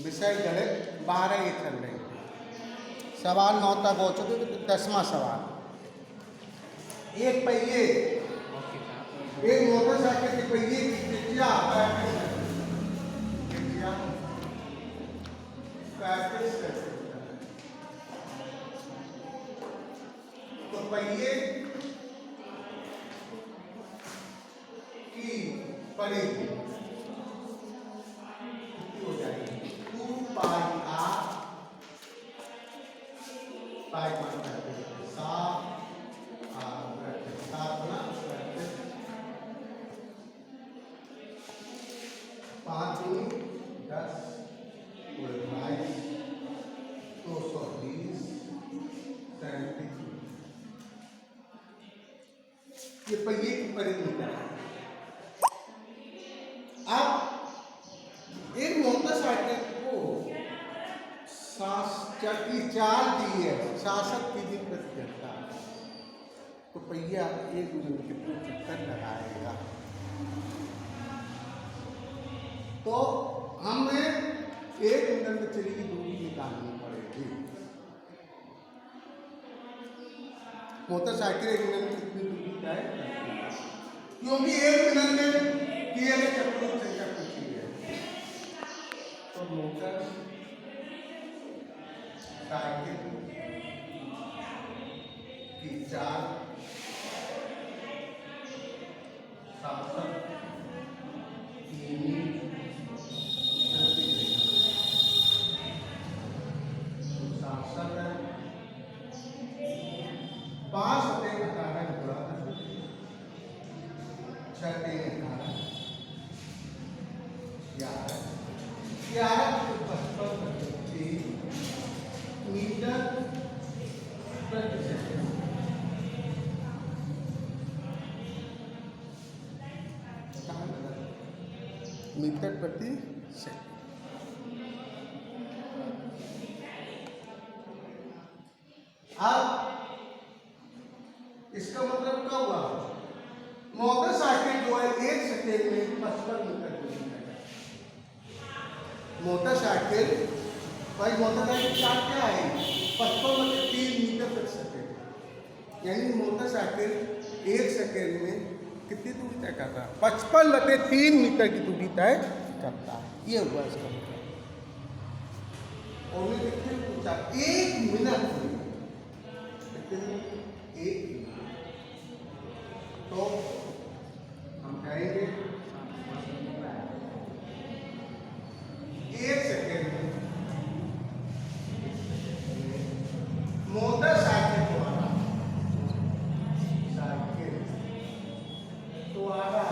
विषय गणित 12 ये चल रहे। सवाल 9 तक हो चुके, 10वां सवाल। एक पहिए, एक मोटरसाइकिल के पहिए की त्रिज्या 35 सेंटीमीटर। तो पहिए की परिधि हो जाएगी 2 पाई r पाई 7 5 10 22 220 सेंटीमीटर। ये पहिए की परिधि है। अब एक मोटरसाइकिल को चक्की 4 दी है, 66 की प्रति घंटा, तो पहिया 1 मिनट कितने चक्कर लगाएगा। तो हमें 1 मिनट में चली की दूरी निकालनी पड़ेगी। मोटरसाइकिल 1 मिनट में कितनी दूरी तय करती है, क्योंकि 1 मिनट में किए गए चक्करों की संख्या पूछी है। तो मोटर साइकिल की 4 मीटर प्रति सेकंड। अब इसका मतलब क्या हुआ, मोटरसाइकिल जो है 1 सेकेंड में 55 मीटर दूरी है। मोटरसाइकिल भाई मोटरसाइकिल क्या क्या है 55/3 मीटर प्रति सेकेंड, यानी मोटरसाइकिल 1 सेकेंड में कितनी दूरी तय करता है, 55/3 मीटर की दूरी तय करता है। ये हुआ इसका मतलब। और कितने पूछा 1 मिनट में, कितने 1 मिनट, तो हम कहेंगे 1 सेकेंड में मोटरसाइकिल द्वारा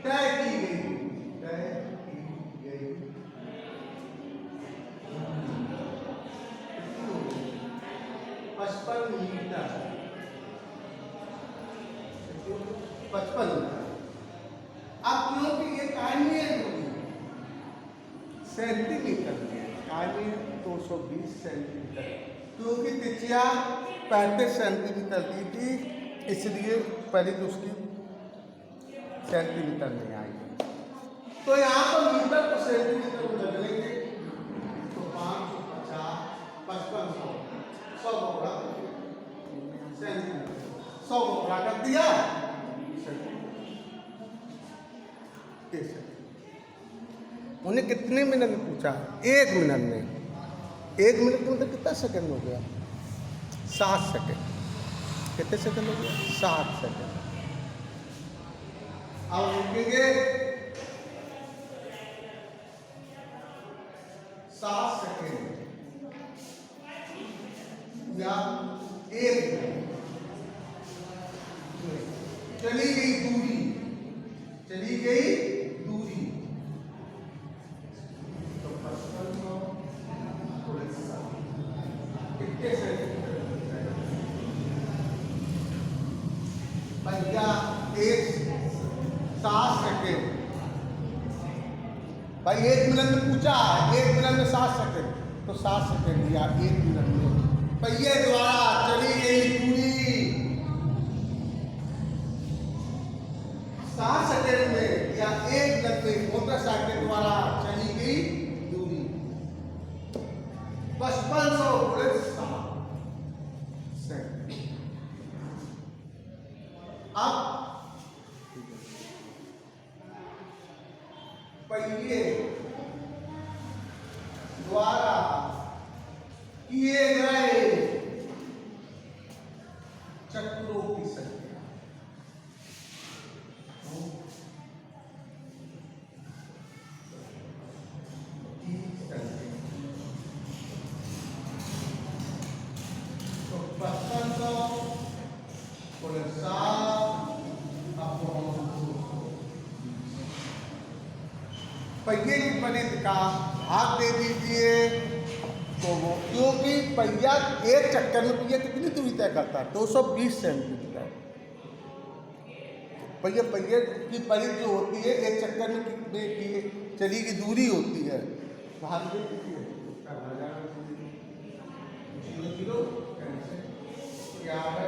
तय की गई 55 मीटर, 55 मीटर। अब क्योंकि ये कायमीय दूरी सेंटीमीटर में, कायमीय 220 सेंटीमीटर, क्योंकि त्रिज्या 35 सेंटीमीटर दी थी, इसलिए परिधि उसकी सेंटीमीटर में आएगी। तो यहाँ पर मीटर को सेंटीमीटर में बदलेंगे तो 550 5500 100 बड़ा सेंटीमीटर, 100 बड़ा कर दिया। उन्हें कितने मिनट में पूछा, 1 मिनट में। 1 मिनट में मतलब कितना सेकंड हो गया, 7 सेकंड। कितने सेकंड हो गया, 7 सेकंड। अब लिखेंगे 7 सेकंड या 1 मिनट। चली गई दूरी, चली गई दूरी, तो 5500 कितने सेकंड भैया, 7 सेकंड। भाई 1 मिनट में पूछा, 1 मिनट में 7 सेकंड, तो 7 सेकंड या 1 मिनट में पहिए द्वारा चली गई दूरी 7 सेकंड में या 1 मिनट में मोटरसाइकिल द्वारा चली गई पहिए द्वारा किए गए चक्रों की संख्या। तो 5500 गुणे 7 अपॉन 200। पहिए की परिधि का भाग दे दीजिए। तो वो क्योंकि पहिया एक चक्कर में पहिया कितनी दूरी तय करता है? 220 सेंटीमीटर। पहिए की परिधि जो होती है एक चक्कर में कितने की चली की दूरी होती है? भाग दे दीजिए। 0 क्या है?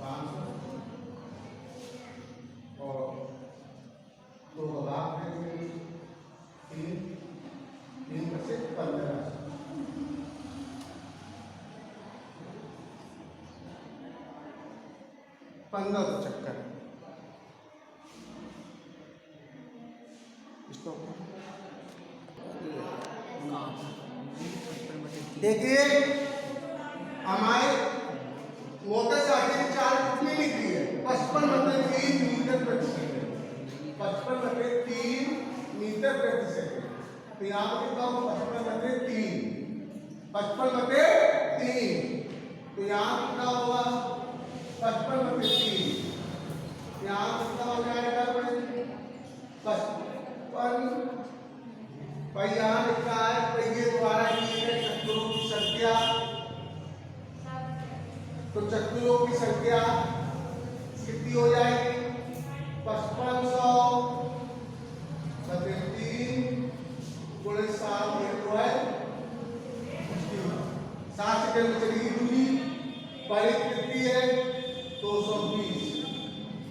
500 और 2 भाग देंगे 3 में से 15 चक्कर। देखिए हमारे मोटरसाइकिल की चाल कितनी निकली है? 55/3 मीटर प्रति सेकंड। 55/3 मीटर प्रति सेकंड। तो यहाँ पर कितना होगा? 55/3 55/3। तो यहाँ कितना होगा? 55/3। यहाँ कितना हो जाएगा? 55। भाई यहाँ लिखा है पहिए द्वारा किए गए चक्रों की संख्या। तो चक्रों की संख्या कितनी हो जाएगी? 5500 बटे 3 गुणे 7 ये तो है 7 सेकंड में चली दूरी। परिधि कितनी है? 220।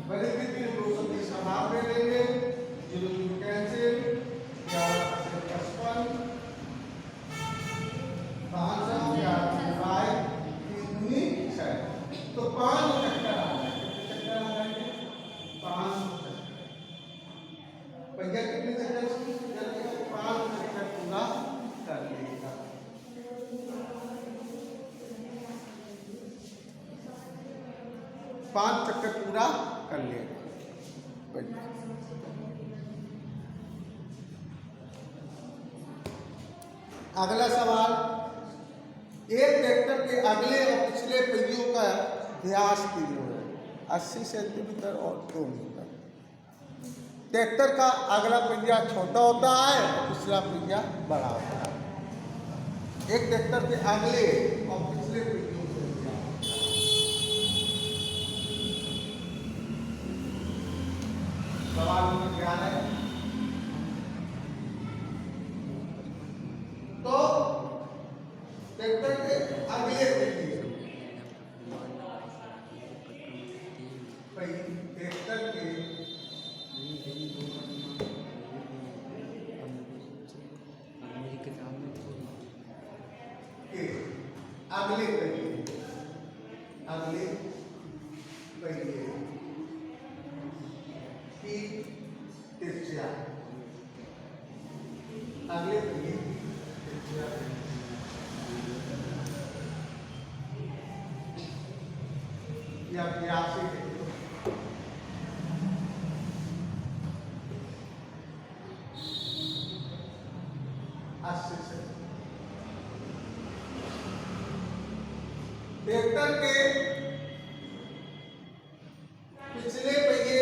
परिधि कितनी है? 220 का भाग ले लेंगे। 0 कैंसिल। 55 तो 5 चक्कर आ जाएंगे। कितने चक्कर आ जाएंगे? 5 चक्कर। पहिया कितने चक्कर? 5 चक्कर पूरा कर लेगा। पांच चक्कर पूरा कर लेगा। अगला सवाल, एक ट्रैक्टर के अगले और पिछले पहियों का व्यास किलो है 80 सेंटीमीटर और 2 मीटर। ट्रैक्टर का अगला पहिया छोटा होता है और पिछला पहिया बड़ा होता है। एक ट्रैक्टर के अगले और पिछले पहियों का सवाल में क्या है? तो ट्रैक्टर के अगले पहिए ट्रैक्टर के अगले पहिए की त्रिज्या अगले पहिए की त्रिज्या या व्यास से 80 सेंटीमीटर। ट्रैक्टर के पिछले पहिए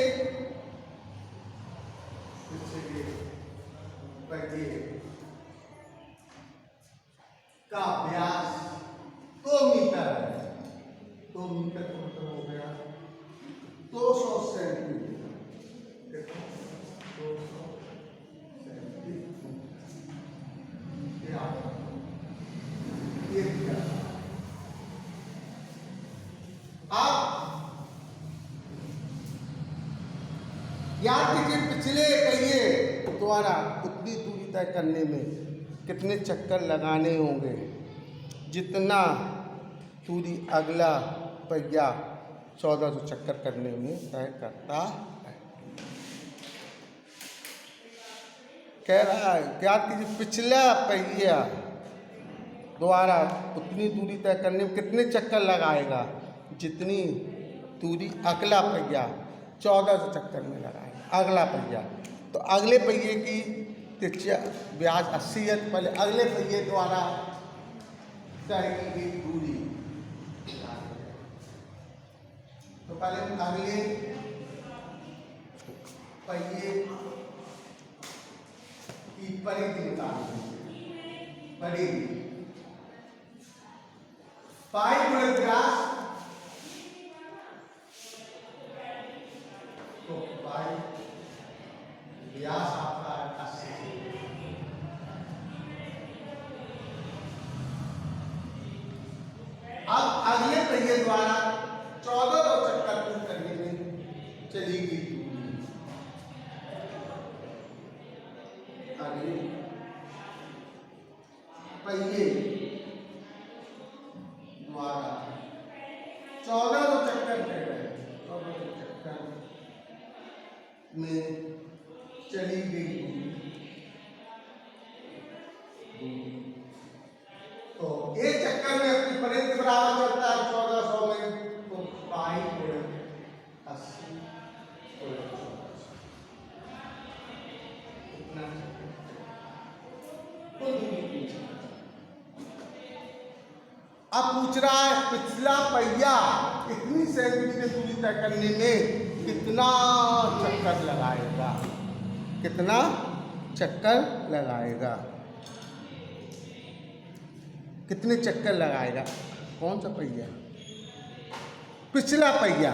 का व्यास 2 मीटर है। 2 मीटर का मतलब हो गया 200 सेंटीमीटर। देखो 200 सेंटीमीटर ये क्या? आप याद कीजिए पिछले पहिए द्वारा उतनी दूरी तय करने में कितने चक्कर लगाने होंगे जितना दूरी अगला पहिया 1400 चक्कर करने में तय करता है। कह रहा है ज्ञात कीजिए पिछला पहिया द्वारा उतनी दूरी तय करने में कितने चक्कर लगाएगा जितनी दूरी अगला पहिया 1400 चक्कर में लगाएगा अगला पहिया। तो अगले पहिए की त्रिज्या व्यास 80 है। पहले अगले पहिए द्वारा तय की गई दूरी, तो पहले अगले पहिए की परिधि निकालेंगे। परिधि 5 गुणे व्यास, तो 5 व्यास आपका 80। अब अगले पहिए द्वारा 1400 चक्कर पूर्ण करने में चली गई दूरी, अगले पहिए द्वारा 1400 चक्कर कर रहे हैं, 1400 चक्कर में चली गई दूरी। तो एक चक्कर में अपनी परिधि बराबर चलता है 1400 में, तो 5 गुणे 80 गुणे 1400 इतना तो दूरी पूछ रहा है। अब पूछ रहा है पिछला पहिया इतनी सेंटीमीटर दूरी तय करने में कितना चक्कर लगाएगा, कितना चक्कर लगाएगा, कितने चक्कर लगाएगा। कौन सा पहिया? पिछला पहिया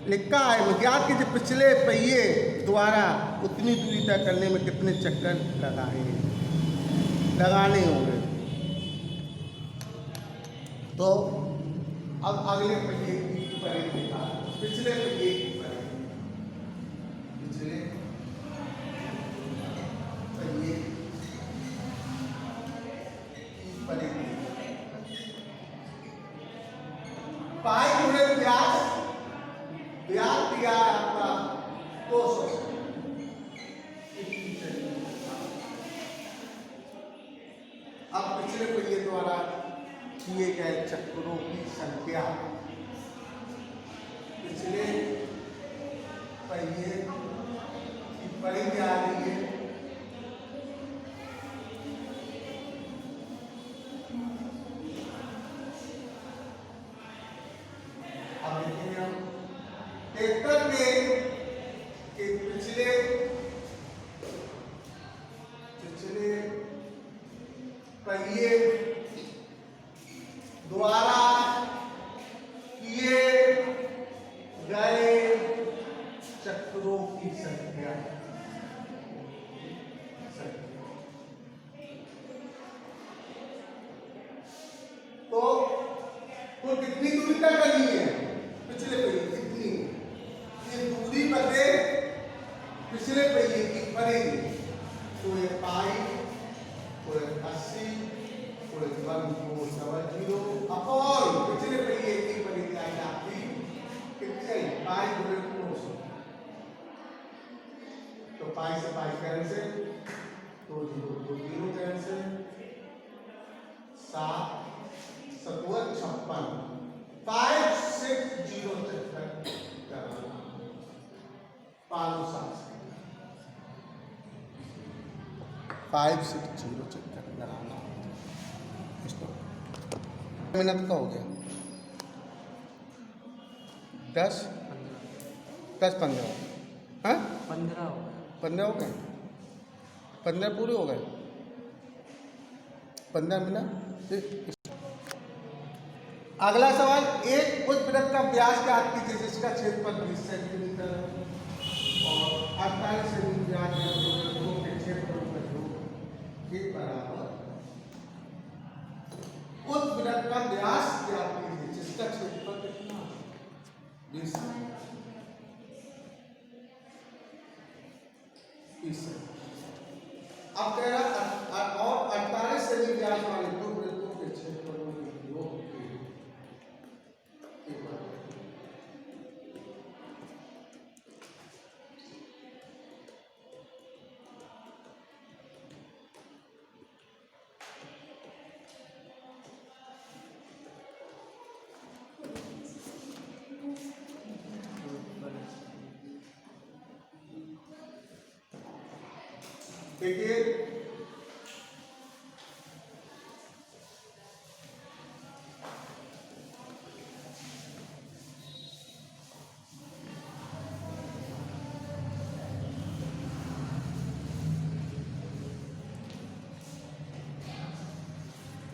लिखा है ज्ञात कीजिए पिछले पहिए द्वारा उतनी दूरी तय करने में कितने चक्कर लगाने होंगे। तो अब अगले पहिए की परिधि निकालें, पिछले पहिए की परिधि, पिछले पहिए की परिधि 5 गुणे व्यास, व्यास दिया है आपका 200। अब पिछले पहिए द्वारा किए गए चक्करों की संख्या, पिछले पहिए की परिधि आ रही है, अब देखेंगे हम ट्रैक्टर के पिछले पहिए द्वारा किए गए चक्रों की संख्या, तो कितनी दूरी तक करनी है पिछले पहिए, कितनी ये दूरी बते पिछले पहिए की परिधि, तो ये 5 तो 80 तो 1470 अपॉन पिछले पहिए की परिधि आई आपकी कितनी आई 5 गुणे 200। तो 5 से 5 कैंसिल, तो 0 कैंसिल, 7 7 56 560 चक्कर करना 560 चक्कर लगाना। इसको मिनट का हो गया 10 10 15 हाँ 15 हो गए, 15 पूरे हो गए, 15 मिनट। अगला सवाल एक उच्च वृत्त का व्यास ज्ञात कीजिए जिसका क्षेत्रफल 20 सेंटीमीटर और 48 सेंटीमीटर व्यास के क्षेत्रफल के बराबर उच्च वृत्त का व्यास ज्ञात कीजिए जिसका क्षेत्रफल कितना 20 अब कह रहा और 48 सेंटीमीटर व्यास वाले दो वृत्तों के क्षेत्रफलों के योग देखिए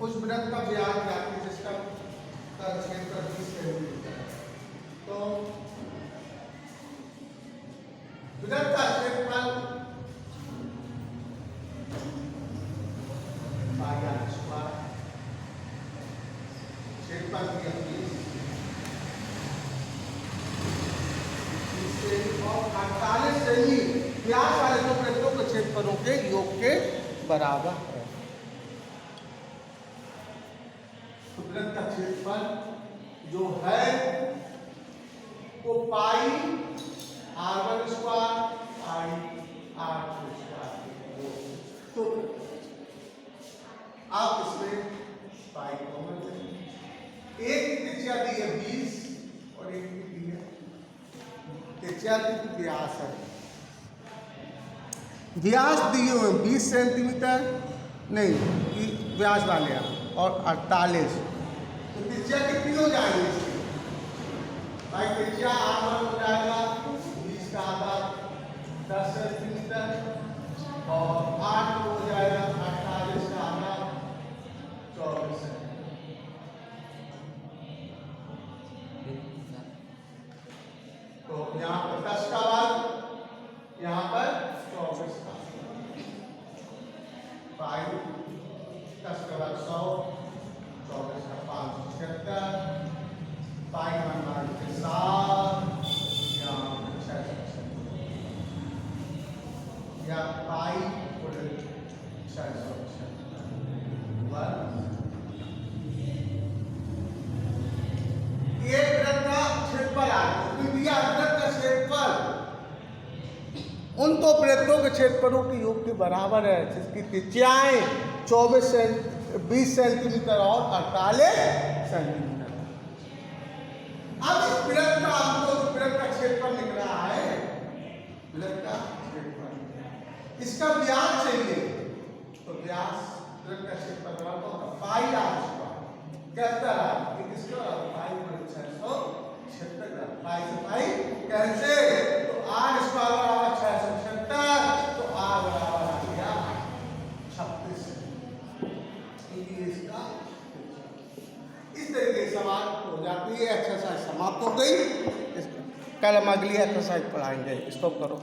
उस वृत्त का व्यास ज्ञात जिसका क्षेत्रफल 20 सेंटीमीटर है। तो वृत्त का क्षेत्रफल क्षेत्रफल और 48 सेमी व्यास वाले दो वृत्तों के क्षेत्रफलों के योग के बराबर है। वृत्त का क्षेत्रफल जो है वो पाई r1 square pi r2 square. तो आप इसमें पाई कॉमन लेंगे। एक की त्रिज्या दी है 20 और एक की दी है त्रिज्या की व्यास है। व्यास दिए हुए 20 सेंटीमीटर नहीं व्यास वाले और 48। तो त्रिज्या कितनी हो जाएगी इसकी? भाई त्रिज्या r1 हो जाएगा 20 का आधा 10 सेंटीमीटर और r2 हो जाएगा 48 का आधा 24 सेंटीमीटर। तो यहाँ पर 10 का वर्ग यहाँ पर 24 का 5 10 का वर्ग 100 24 का 576 पाई मान के साथ या पाई पूरे 600 एक वृत्त का क्षेत्रफल आ गया। वृत्त का क्षेत्रफल उन दो वृत्तों के क्षेत्रफलों के योग के बराबर है जिसकी त्रिज्याएं 20 सेंटीमीटर और 48 सेंटीमीटर। अब इस वृत्त का आपको वृत्त का क्षेत्रफल निकल रहा है। वृत्त का क्षेत्रफल इसका व्यास चाहिए तो व्यास वृत्त का क्षेत्रफल बराबर होगा पाई r स्क्वायर। कहता है कि किसके बराबर पाई बराबर 676 पाई से पाई कैंसिल तो r स्क्वायर बराबर 676 तो r बराबर आ गया 36। इसका इस तरीके से सवाल हो जाती है। एक्सरसाइज समाप्त हो गई। कल हम अगली एक्सरसाइज पढ़ाएंगे। स्टॉप करो।